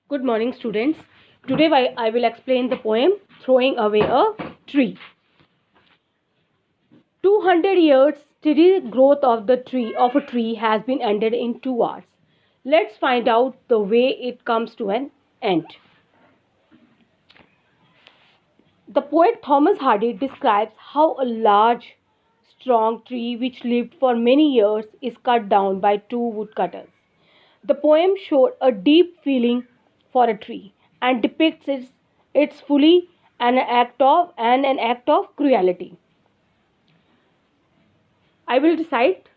Good morning, students. Today I will explain the poem Throwing Away a Tree. 200 years steady growth of a tree has been ended in 2 hours. Let's find out the way it comes to an end. The poet Thomas Hardy describes how a large, strong tree which lived for many years is cut down by two woodcutters. The poem showed a deep feeling for a tree and depicts its fully an act of cruelty. I will recite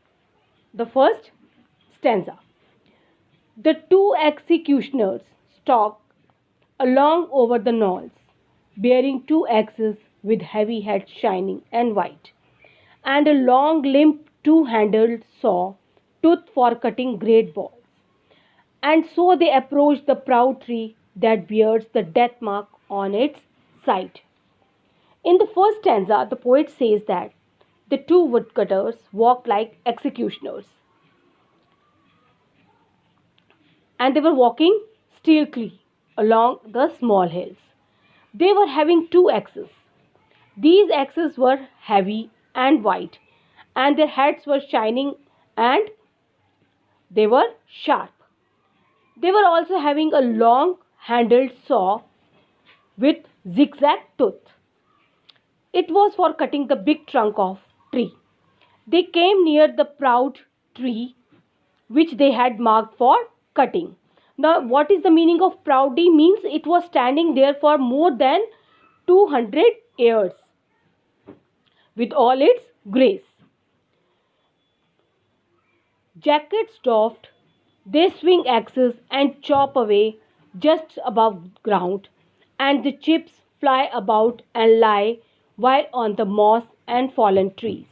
the first stanza. The two executioners stalked along over the knolls, bearing two axes with heavy heads shining and white, and a long limp two-handled saw, tooth for cutting great balls. And so they approach the proud tree that bears the death mark on its side. In the first stanza, the poet says that the two woodcutters walked like executioners, and they were walking stealthily along the small hills. They were having two axes. These axes were heavy and white, and their heads were shining and they were sharp. They were also having a long handled saw with zigzag tooth. It was for cutting the big trunk of tree. They came near the proud tree which they had marked for cutting. Now, what is the meaning of proudy? Means it was standing there for more than 200 years with all its grace. Jackets doffed, they swing axes and chop away just above ground, and the chips fly about and lie while on the moss and fallen trees,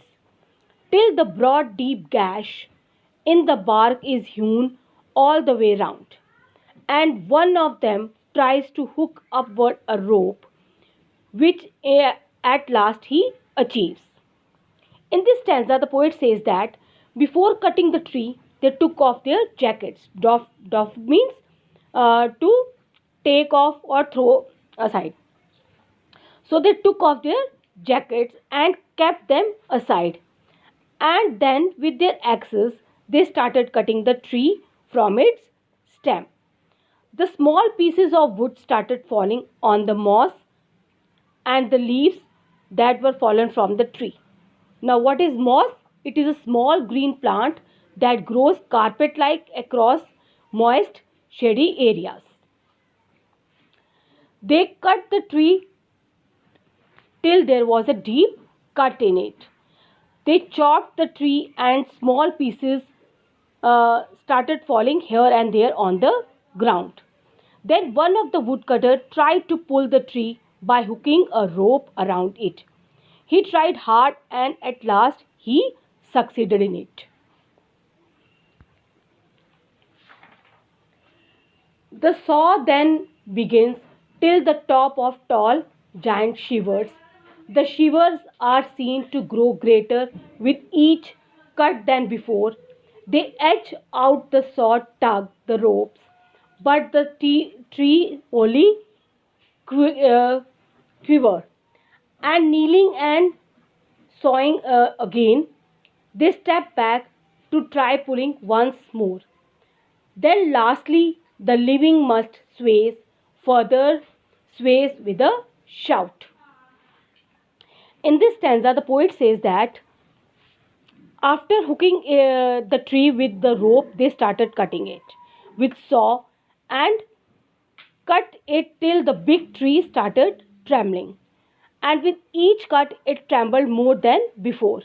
till the broad deep gash in the bark is hewn all the way round, and one of them tries to hook upward a rope, which at last he achieves. In this stanza, the poet says that before cutting the tree, they took off their jackets. Doff means to take off or throw aside. So they took off their jackets and kept them aside. And then, with their axes, they started cutting the tree from its stem. The small pieces of wood started falling on the moss and the leaves that were fallen from the tree. Now, what is moss? It is a small green plant that grows carpet like across moist, shady areas. They cut the tree till there was a deep cut in it. They chopped the tree and small pieces started falling here and there on the ground. Then one of the woodcutter tried to pull the tree by hooking a rope around it. He tried hard and at last he succeeded in it. The saw then begins till the top of tall giant shivers. The shivers are seen to grow greater with each cut than before. They edge out the saw tug the ropes, but the tree only quiver. And kneeling and sawing again, they step back to try pulling once more. Then lastly, the living must further sways with a shout. In this stanza, the poet says that after hooking the tree with the rope, they started cutting it with saw and cut it till the big tree started trembling. And with each cut, it trembled more than before.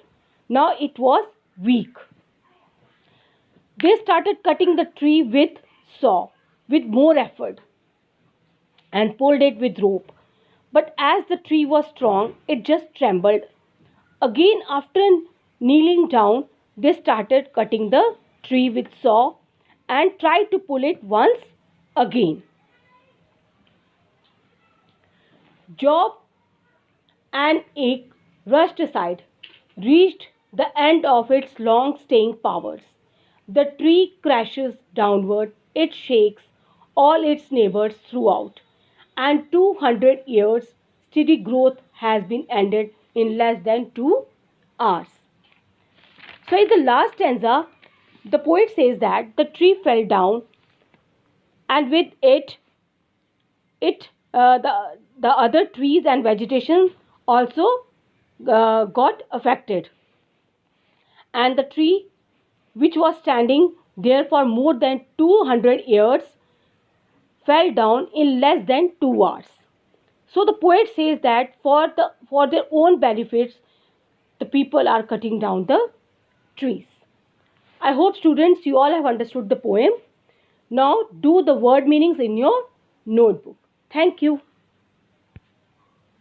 Now it was weak. They started cutting the tree with saw with more effort and pulled it with rope. But as the tree was strong, it just trembled. Again, after kneeling down, they started cutting the tree with saw and tried to pull it once again. Job and ache rushed aside, reached the end of its long staying powers. The tree crashes downward, it shakes all its neighbors throughout. And 200 years steady growth has been ended in less than 2 hours. So, in the last stanza, the poet says that the tree fell down, and with the other trees and vegetation also got affected. And the tree, which was standing there for more than 200 years, fell down in less than 2 hours. So the poet says that for their own benefits, the people are cutting down the trees. I hope students you all have understood the poem. Now do the word meanings in your notebook. Thank you.